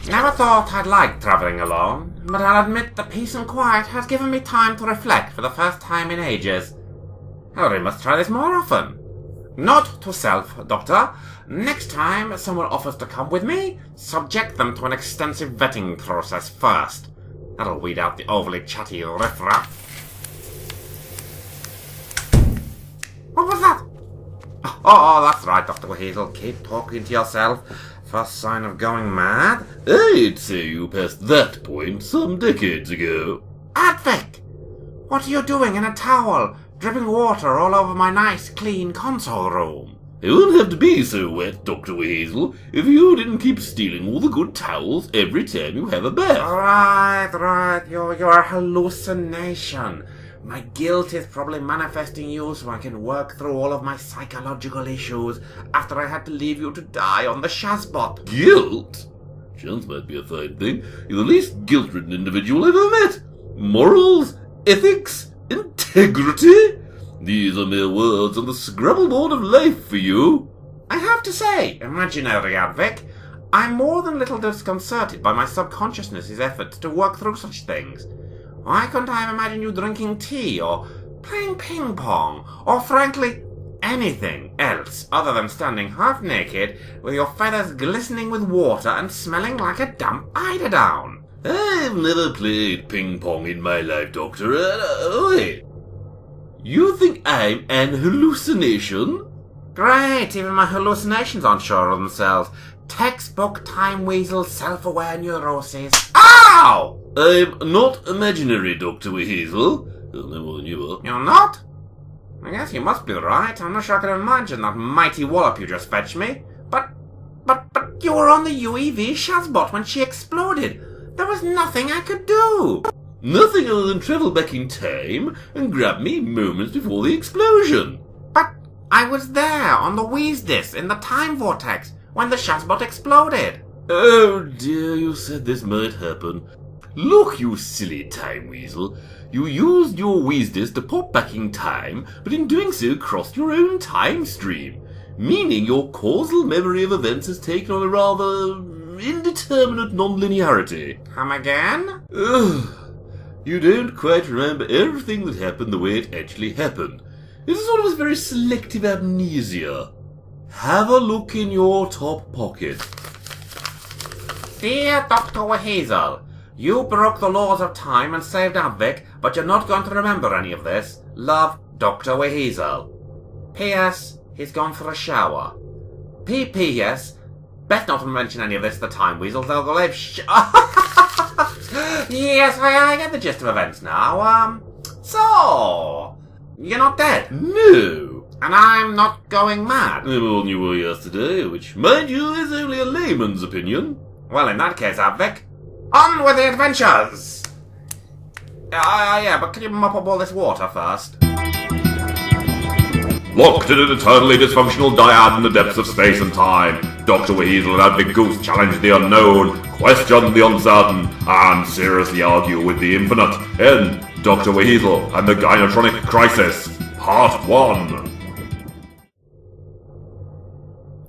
Never thought I'd like travelling alone, but I'll admit the peace and quiet has given me time to reflect for the first time in ages. I really must try this more often. Note to self, Doctor. Next time someone offers to come with me, subject them to an extensive vetting process first. That'll weed out the overly chatty riffraff. What was that? Oh, that's right, Doctor WHeasel. Keep talking to yourself. First sign of going mad? I'd say you passed that point some decades ago. Advic! What are you doing in a towel, dripping water all over my nice, clean console room? It wouldn't have to be so wet, Doctor WHeasel, if you didn't keep stealing all the good towels every time you have a bath. Right, you're a hallucination. My guilt is probably manifesting you so I can work through all of my psychological issues after I had to leave you to die on the Shazbot. Guilt? Chance might be a fine thing. You're the least guilt-ridden individual I've ever met. Morals, ethics, integrity? These are mere words on the scrabbleboard of life for you. I have to say, imaginary Advic, I'm more than a little disconcerted by my subconsciousness's efforts to work through such things. Why couldn't I have imagined you drinking tea, or playing ping-pong, or frankly, anything else other than standing half-naked with your feathers glistening with water and smelling like a damp eiderdown? I've never played ping-pong in my life, Doctor. Wait. You think I'm an hallucination? Great, even my hallucinations aren't sure of themselves. Textbook Time Weasel self-aware neuroses. Ow! I'm not imaginary, Doctor WHeasel. No more than you are. You're not? I guess you must be right. I'm not sure I can imagine that mighty wallop you just fetched me. But you were on the UEV Shazbot when she exploded. There was nothing I could do. Nothing other than travel back in time and grab me moments before the explosion. But I was there on the WheasDis in the time vortex when the Shazbot exploded. Oh dear, you said this might happen. Look, you silly Time Weasel. You used your WheasDis to pop back in time, but in doing so crossed your own time stream, meaning your causal memory of events has taken on a rather indeterminate non-linearity. Come again? Ugh. You don't quite remember everything that happened the way it actually happened. It's sort of a very selective amnesia. Have a look in your top pocket. Dear Doctor WHeasel, you broke the laws of time and saved Advic, but you're not going to remember any of this. Love, Doctor WHeasel. P.S. He's gone for a shower. P.P.S. Best not to mention any of this to the Time Weasel, they'll go live Yes, I get the gist of events now. So, you're not dead? No. And I'm not going mad? More than you were yesterday, which, mind you, is only a layman's opinion. Well, in that case, Advic, on with the adventures! Yeah, but can you mop up all this water first? Locked in an eternally dysfunctional dyad in the depths of space and time, Doctor WHeasel and Advic Goose challenge the unknown, question the uncertain, and seriously argue with the infinite in Doctor WHeasel and the Gynotronic Crisis, Part 1.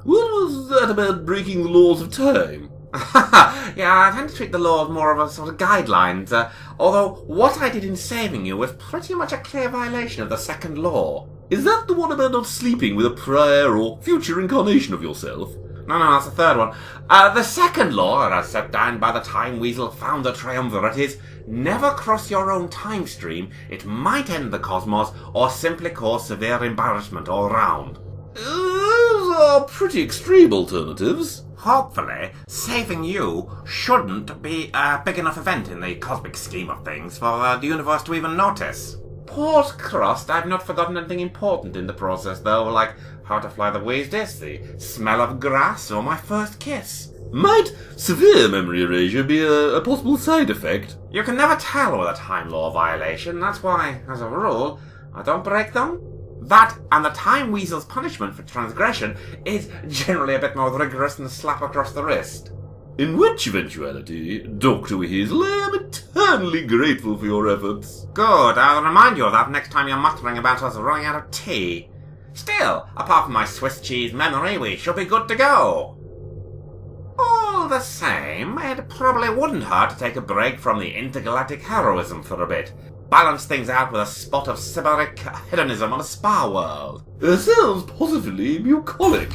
What was that about breaking the laws of time? Yeah, I tend to treat the law as more of a sort of guidelines, although what I did in saving you was pretty much a clear violation of the second law. Is that the one about not sleeping with a prior or future incarnation of yourself? No, that's the third one. The second law, as set down by the Time Weasel founder triumvirate, is never cross your own time stream. It might end the cosmos, or simply cause severe embarrassment all round. Those are pretty extreme alternatives. Hopefully, saving you shouldn't be a big enough event in the cosmic scheme of things for the universe to even notice. Port crust, I've not forgotten anything important in the process, though, like how to fly the WheasDis, the smell of grass, or my first kiss. Might severe memory erasure be a possible side effect? You can never tell with a time law violation, that's why, as a rule, I don't break them. That, and the Time Weasel's punishment for transgression, is generally a bit more rigorous than a slap across the wrist. In which eventuality, Doctor WHeasel, I am eternally grateful for your efforts. Good, I'll remind you of that next time you're muttering about us running out of tea. Still, apart from my Swiss cheese memory, we should be good to go. All the same, it probably wouldn't hurt to take a break from the intergalactic heroism for a bit. Balance things out with a spot of Sybaric hedonism on a spa world. Sounds positively bucolic.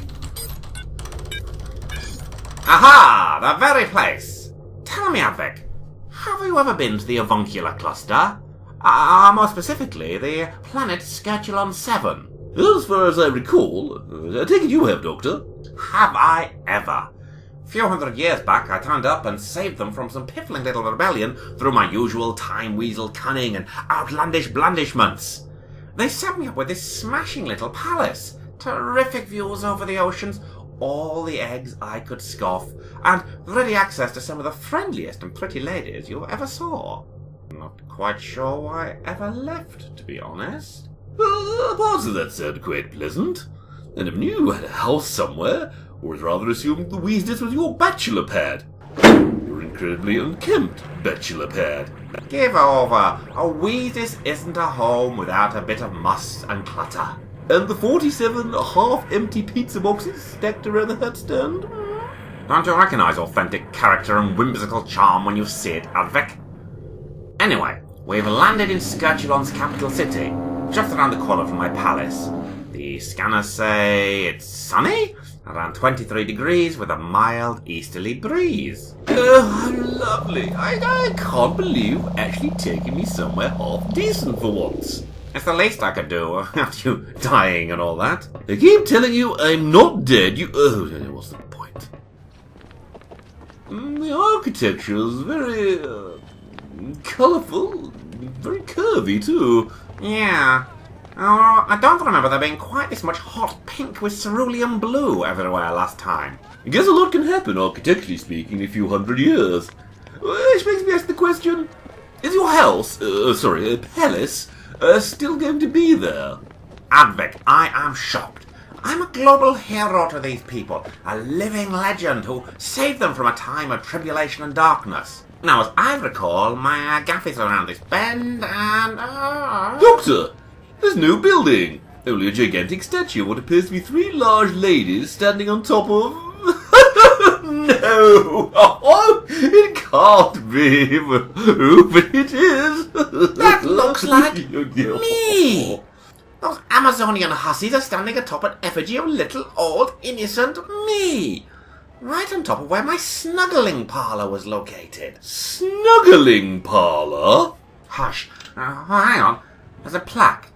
Aha! The very place! Tell me, Advec, have you ever been to the Avuncular Cluster? More specifically, the planet Skerchulon 7. As far as I recall, I take it you have, Doctor. Have I ever? A few hundred years back, I turned up and saved them from some piffling little rebellion through my usual Time Weasel cunning and outlandish blandishments. They set me up with this smashing little palace, terrific views over the oceans, all the eggs I could scoff, and ready access to some of the friendliest and pretty ladies you ever saw. Not quite sure why I ever left, to be honest. Well, parts of that sound quite pleasant. And if you had a house somewhere, or as rather assumed the Weasel was your bachelor pad. Your incredibly unkempt bachelor pad. Give over. A Weasel isn't a home without a bit of muss and clutter. And the 47 half-empty pizza boxes stacked around the hat stand? Don't you recognise authentic character and whimsical charm when you see it, Advec? Anyway, we've landed in Skerchulon's capital city, just around the corner from my palace. The scanners say it's sunny, around 23 degrees with a mild easterly breeze. Oh, lovely. I can't believe you've actually taken me somewhere half decent for once. It's the least I could do, after you dying and all that. I keep telling you I'm not dead. What's the point? The architecture's very colourful, very curvy too. Yeah. Oh, I don't remember there being quite this much hot pink with cerulean blue everywhere last time. I guess a lot can happen, architecturally speaking, in a few hundred years. Which makes me ask the question, is your house, palace, still going to be there? Advec, I am shocked. I'm a global hero to these people, a living legend who saved them from a time of tribulation and darkness. Now, as I recall, my gaff is around this bend and... Doctor! There's no building! Only a gigantic statue of what appears to be three large ladies standing on top of... No! Oh, it can't be! But it is! That looks like me! Those Amazonian hussies are standing atop an effigy of little old innocent me! Right on top of where my snuggling parlour was located. Snuggling parlour? Hush. Hang on. There's a plaque.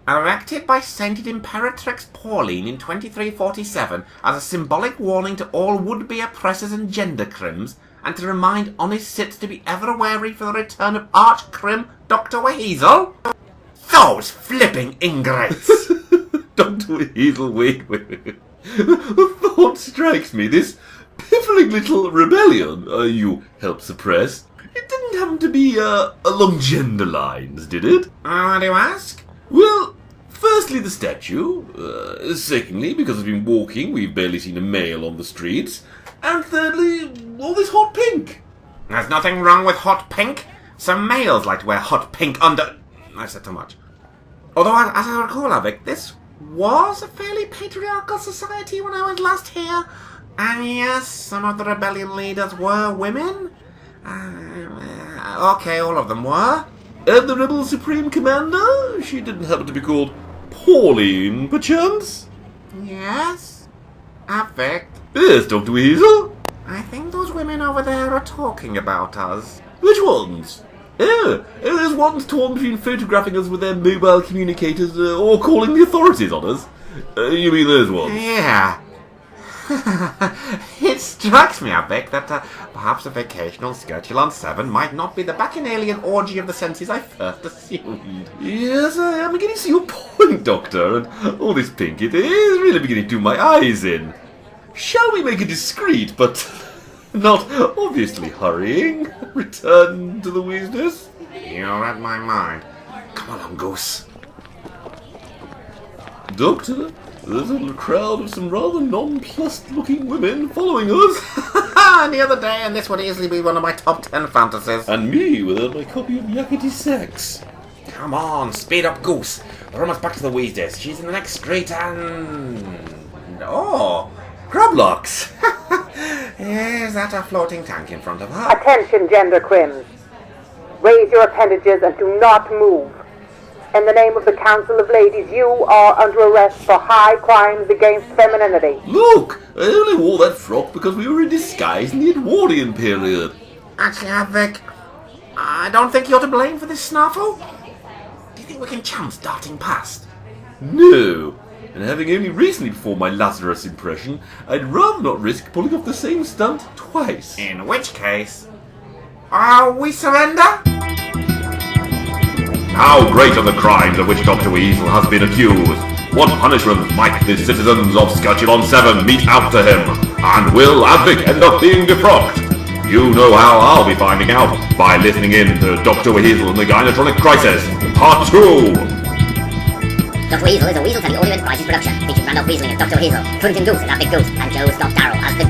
Erected by Sainted Imperatrix Pauline in 2347 as a symbolic warning to all would-be oppressors and gender crims, and to remind honest cits to be ever wary for the return of arch-crim Doctor WHeasel. Those flipping ingrates! Doctor WHeasel, wait. A thought strikes me. This piffling little rebellion you helped suppress, it didn't happen to be along gender lines, did it? Why do you ask? Well, firstly the statue, secondly because I've been walking, we've barely seen a male on the streets, and thirdly, all this hot pink. There's nothing wrong with hot pink. Some males like to wear hot pink under... I said too much. Although, as I recall, Avik, this was a fairly patriarchal society when I was last here. And yes, some of the rebellion leaders were women. Okay, all of them were. And the rebel supreme commander? She didn't happen to be called Pauline, perchance? Yes. Avik. Yes, Dr. WHeasel? I think those women over there are talking about us. Which ones? Oh, there's ones torn between photographing us with their mobile communicators or calling the authorities on us. You mean those ones? Yeah. It strikes me, Avik, that perhaps a vacation on Skerchulon 7 might not be the bacchanalian orgy of the senses I first assumed. Yes, I am beginning to see your point, Doctor, and all this pink, it is really beginning to do my eyes in. Shall we make a discreet, but not obviously hurrying, return to the Weasness? You're at my mind. Come along, Goose. Doctor, there's a crowd of some rather nonplussed-looking women following us. The other day, and this would easily be one of my top 10 fantasies. And me without my copy of Yakety Sax. Come on, speed up, Goose. We're almost back to the Weasel. She's in the next street and... Oh, Groblocks. Is that a floating tank in front of her? Attention, gender crims. Raise your appendages and do not move. In the name of the Council of Ladies, you are under arrest for high crimes against femininity. Look! I only wore that frock because we were in disguise in the Edwardian period. Actually, Vic, I don't think you're to blame for this snafu. Do you think we can chance darting past? No. And having only recently performed my Lazarus impression, I'd rather not risk pulling off the same stunt twice. In which case, we surrender? How great are the crimes of which Doctor WHeasel has been accused? What punishment might the citizens of Skirchilon 7 mete out to him? And will Advic end up being defrocked? You know how I'll be finding out by listening in to Doctor WHeasel and the Gynotronic Crisis, Part 2! Doctor WHeasel is a Weasel Telly audio and crisis production, featuring Randolph Weaseling as Doctor WHeasel, Twinton Goose as Advic Goose, and Joe Scott Darrow as the